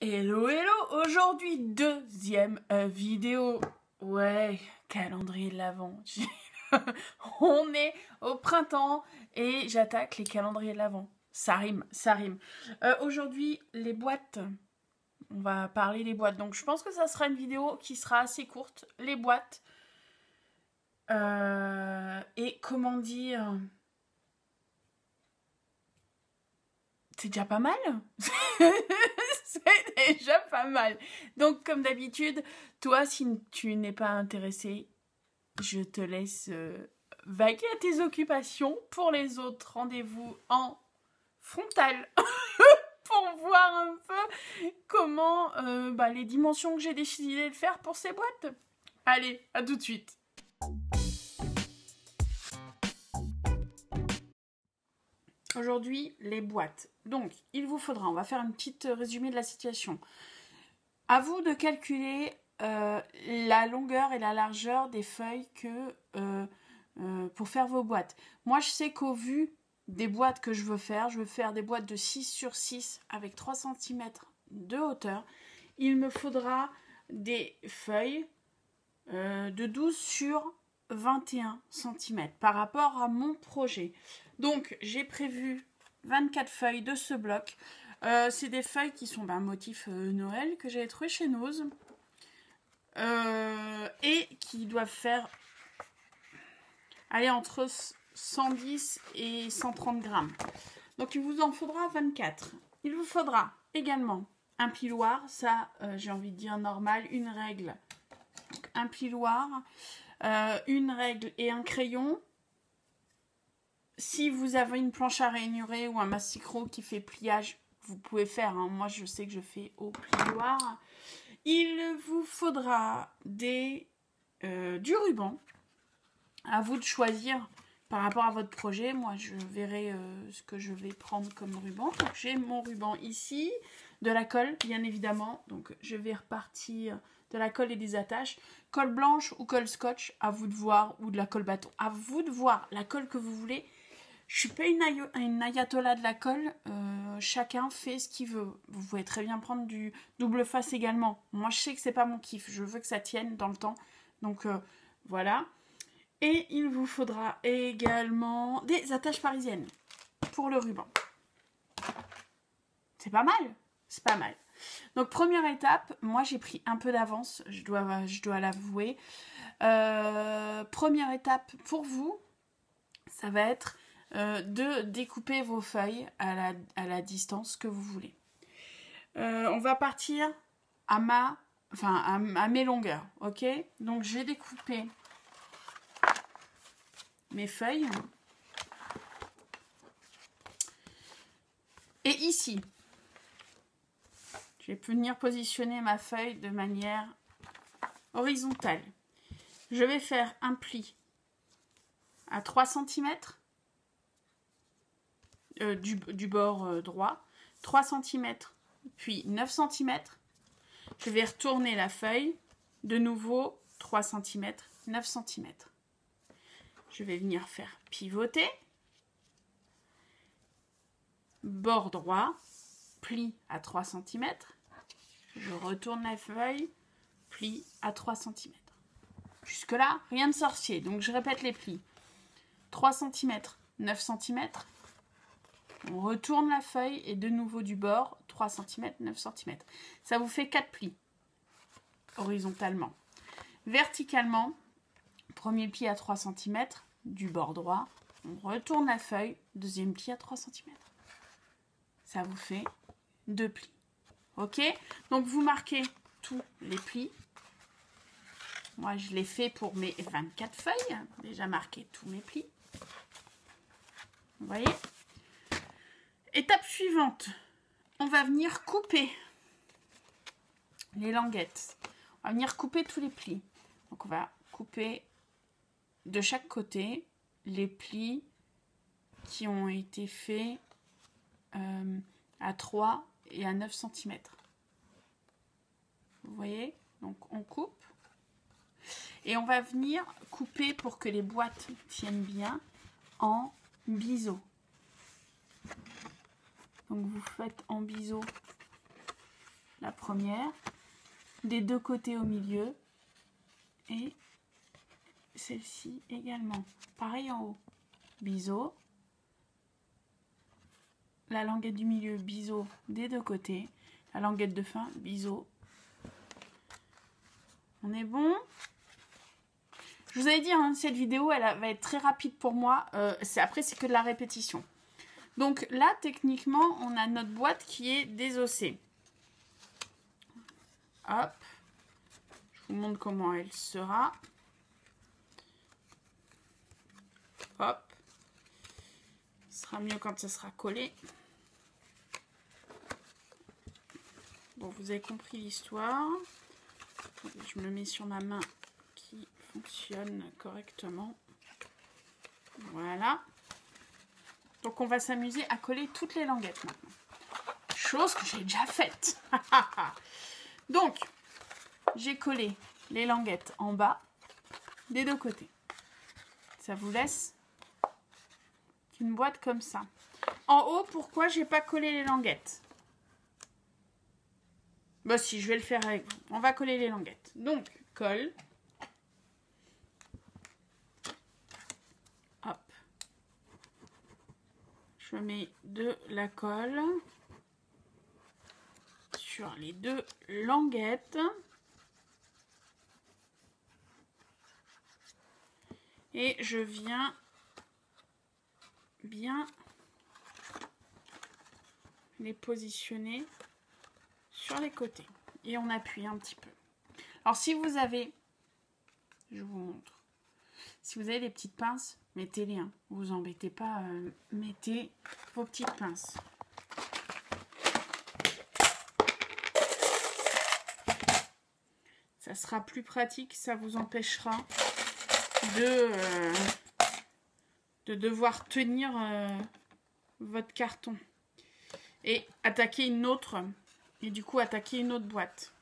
Hello, hello! Aujourd'hui, deuxième vidéo. Ouais, calendrier de l'Avent. On est au printemps et j'attaque les calendriers de l'Avent. Ça rime, ça rime. Aujourd'hui, les boîtes. On va parler des boîtes. Donc, je pense que ça sera une vidéo qui sera assez courte. Les boîtes. Et comment dire... C'est déjà pas mal. C'est déjà pas mal. Donc, comme d'habitude, toi, si tu n'es pas intéressé, je te laisse vaquer à tes occupations. Pour les autres, rendez-vous en frontal pour voir un peu comment les dimensions que j'ai décidé de faire pour ces boîtes. Allez, à tout de suite. Aujourd'hui, les boîtes. Donc, il vous faudra, on va faire un petit résumé de la situation. À vous de calculer la longueur et la largeur des feuilles pour faire vos boîtes. Moi, je sais qu'au vu des boîtes que je veux faire des boîtes de 6 sur 6 avec 3 cm de hauteur. Il me faudra des feuilles de 12 sur 21 cm par rapport à mon projet. Donc, j'ai prévu 24 feuilles de ce bloc. C'est des feuilles qui sont motif Noël que j'avais trouvé chez Nose et qui doivent faire aller entre 110 et 130 grammes. Donc, il vous en faudra 24. Il vous faudra également un piloir, ça j'ai envie de dire normal, une règle. Donc, un piloir, une règle et un crayon. Si vous avez une planche à rainuré ou un masticro qui fait pliage, vous pouvez faire. Moi, je sais que je fais au plioir. Il vous faudra du ruban. À vous de choisir par rapport à votre projet. Moi, je verrai ce que je vais prendre comme ruban. Donc, j'ai mon ruban ici. De la colle, bien évidemment. Donc, je vais repartir de la colle et des attaches. Colle blanche ou colle scotch, à vous de voir. Ou de la colle bâton. À vous de voir la colle que vous voulez. Je ne suis pas une ayatollah de la colle. Chacun fait ce qu'il veut. Vous pouvez très bien prendre du double face également. Moi, je sais que c'est pas mon kiff. Je veux que ça tienne dans le temps. Donc, voilà. Et il vous faudra également des attaches parisiennes pour le ruban. C'est pas mal. C'est pas mal. Donc, première étape. Moi, j'ai pris un peu d'avance. Je dois l'avouer. Première étape pour vous, ça va être... de découper vos feuilles à la distance que vous voulez. On va partir à mes longueurs, ok? Donc, j'ai découpé mes feuilles. Et ici, je vais venir positionner ma feuille de manière horizontale. Je vais faire un pli à 3 cm. Du bord droit, 3 cm, puis 9 cm. Je vais retourner la feuille, de nouveau 3 cm, 9 cm. Je vais venir faire pivoter, bord droit, pli à 3 cm. Je retourne la feuille, pli à 3 cm. Jusque là, rien de sorcier. Donc je répète les plis. 3 cm, 9 cm. On retourne la feuille et de nouveau du bord, 3 cm, 9 cm. Ça vous fait 4 plis, horizontalement. Verticalement, premier pli à 3 cm, du bord droit. On retourne la feuille, deuxième pli à 3 cm. Ça vous fait 2 plis. Ok? Donc, vous marquez tous les plis. Moi, je l'ai fait pour mes 24 feuilles. Déjà marqué tous mes plis. Vous voyez? Étape suivante, on va venir couper les languettes. On va venir couper tous les plis. Donc, on va couper de chaque côté les plis qui ont été faits à 3 et à 9 cm. Vous voyez? Donc, on coupe. Et on va venir couper pour que les boîtes tiennent bien en biseau. Donc, vous faites en biseau la première, des deux côtés au milieu et celle-ci également. Pareil en haut, biseau, la languette du milieu, biseau des deux côtés, la languette de fin, biseau. On est bon? Je vous avais dit, hein, cette vidéo, elle va être très rapide pour moi. Après, c'est que de la répétition. Donc là, techniquement, on a notre boîte qui est désossée. Hop. Je vous montre comment elle sera. Hop. Ce sera mieux quand ça sera collé. Bon, vous avez compris l'histoire. Je me mets sur ma main qui fonctionne correctement. Voilà. Donc, on va s'amuser à coller toutes les languettes maintenant. Chose que j'ai déjà faite. Donc, j'ai collé les languettes en bas des deux côtés. Ça vous laisse une boîte comme ça. En haut, pourquoi j'ai pas collé les languettes? Bah si, je vais le faire avec vous. On va coller les languettes. Donc, colle. Hop. Je mets de la colle sur les deux languettes. Et je viens bien les positionner sur les côtés. Et on appuie un petit peu. Alors si vous avez, je vous montre, si vous avez des petites pinces, mettez-les, hein. Vous embêtez pas, mettez vos petites pinces. Ça sera plus pratique, ça vous empêchera de devoir tenir votre carton et attaquer une autre, et du coup attaquer une autre boîte.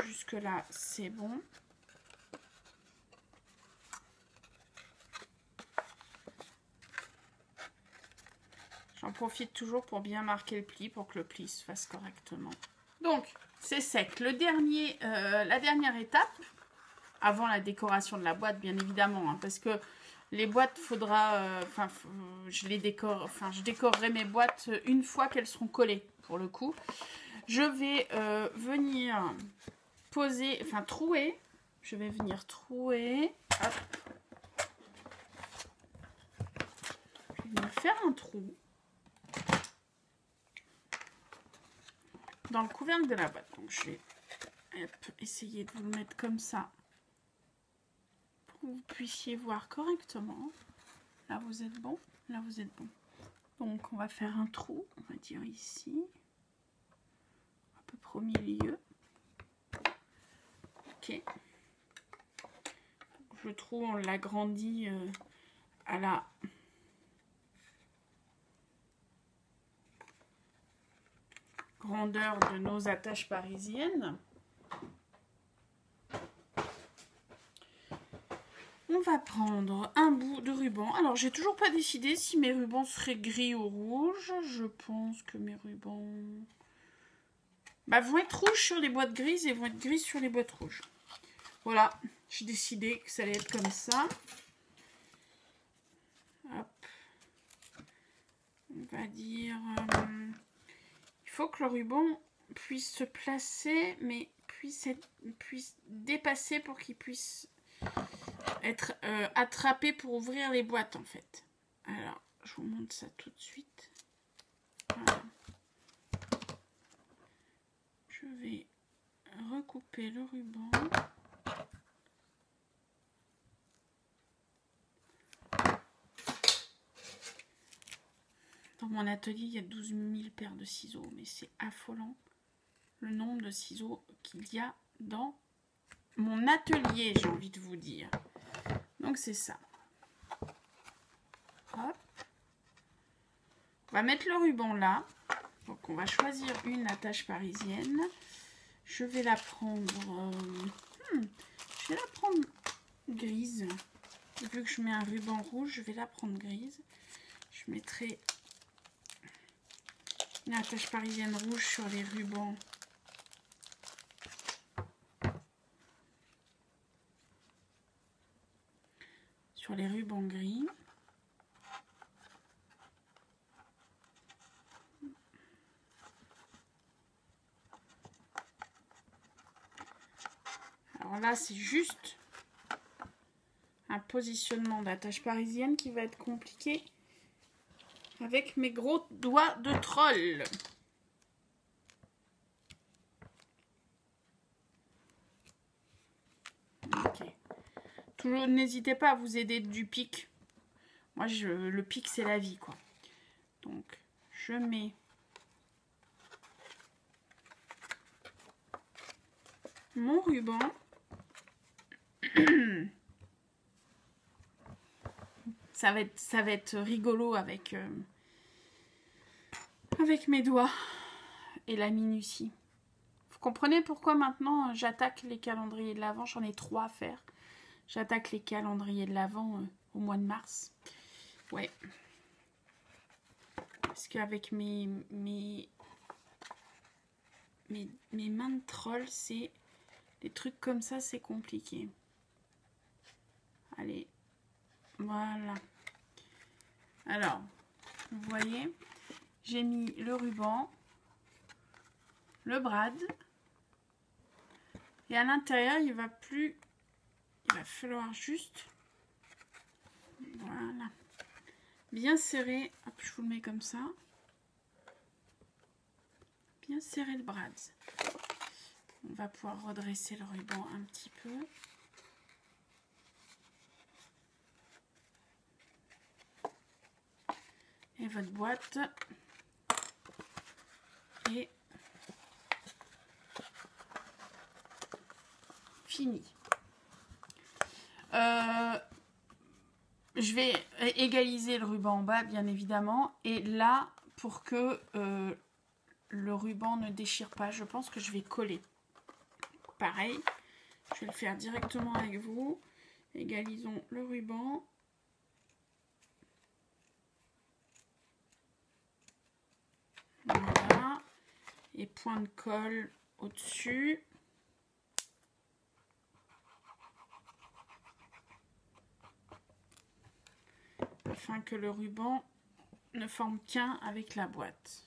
Jusque là c'est bon. J'en profite toujours pour bien marquer le pli, pour que le pli se fasse correctement. Donc c'est sec. La dernière étape, avant la décoration de la boîte, bien évidemment, hein, parce que les boîtes, faudra, je décorerai mes boîtes une fois qu'elles seront collées, pour le coup. Je vais venir poser, trouer. Je vais venir trouer. Hop. Je vais venir faire un trou dans le couvercle de la boîte. Donc je vais essayer de vous le mettre comme ça, vous puissiez voir correctement. Là vous êtes bon, là vous êtes bon. Donc on va faire un trou, on va dire ici, à peu près au milieu. Ok. Le trou on l'agrandit à la grandeur de nos attaches parisiennes. On va prendre un bout de ruban. Alors, j'ai toujours pas décidé si mes rubans seraient gris ou rouges. Je pense que mes rubans vont être rouges sur les boîtes grises et vont être gris sur les boîtes rouges. Voilà, j'ai décidé que ça allait être comme ça. Hop. On va dire... il faut que le ruban puisse se placer, mais puisse dépasser pour qu'il puisse être attrapé pour ouvrir les boîtes en fait. Alors, je vous montre ça tout de suite. Voilà. Je vais recouper le ruban. Dans mon atelier, il y a 12 000 paires de ciseaux, mais c'est affolant le nombre de ciseaux qu'il y a dans mon atelier, j'ai envie de vous dire. Donc c'est ça. Hop. On va mettre le ruban là. Donc on va choisir une attache parisienne. Je vais la prendre... je vais la prendre grise. Vu que je mets un ruban rouge, je vais la prendre grise. Je mettrai l'attache parisienne rouge sur les rubans. Sur les rubans gris. Alors là, c'est juste un positionnement d'attache parisienne qui va être compliqué avec mes gros doigts de troll. Ok. Toujours, n'hésitez pas à vous aider du pic. Moi, le pic, c'est la vie, quoi. Donc, je mets mon ruban. Ça va être rigolo avec mes doigts et la minutie. Vous comprenez pourquoi maintenant j'attaque les calendriers de l'Avent? J'en ai 3 à faire. J'attaque les calendriers de l'Avent au mois de mars. Ouais. Parce qu'avec mes mains de troll, c'est... des trucs comme ça, c'est compliqué. Allez. Voilà. Alors, vous voyez, j'ai mis le ruban, le brad, et à l'intérieur, il va falloir juste, voilà, bien serrer. Hop, je vous le mets comme ça. Bien serrer le brad. On va pouvoir redresser le ruban un petit peu. Et votre boîte est finie. Je vais égaliser le ruban en bas, bien évidemment. Et là, pour que le ruban ne déchire pas, je pense que je vais coller. Pareil, je vais le faire directement avec vous. Égalisons le ruban. Voilà. Et point de colle au-dessus. Afin que le ruban ne forme qu'un avec la boîte.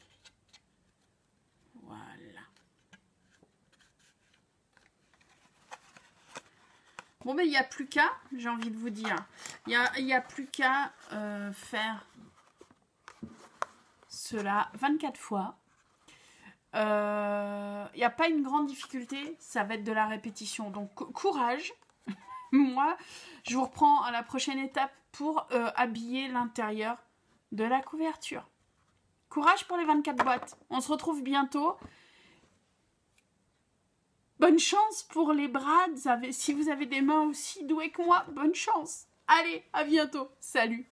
Voilà. Bon, ben, il n'y a plus qu'à, j'ai envie de vous dire, il n'y a plus qu'à faire cela 24 fois. Il n'y a pas une grande difficulté, ça va être de la répétition. Donc, courage. Moi, je vous reprends à la prochaine étape pour habiller l'intérieur de la couverture. Courage pour les 24 boîtes. On se retrouve bientôt. Bonne chance pour les brads. Si vous avez des mains aussi douées que moi, bonne chance. Allez, à bientôt. Salut.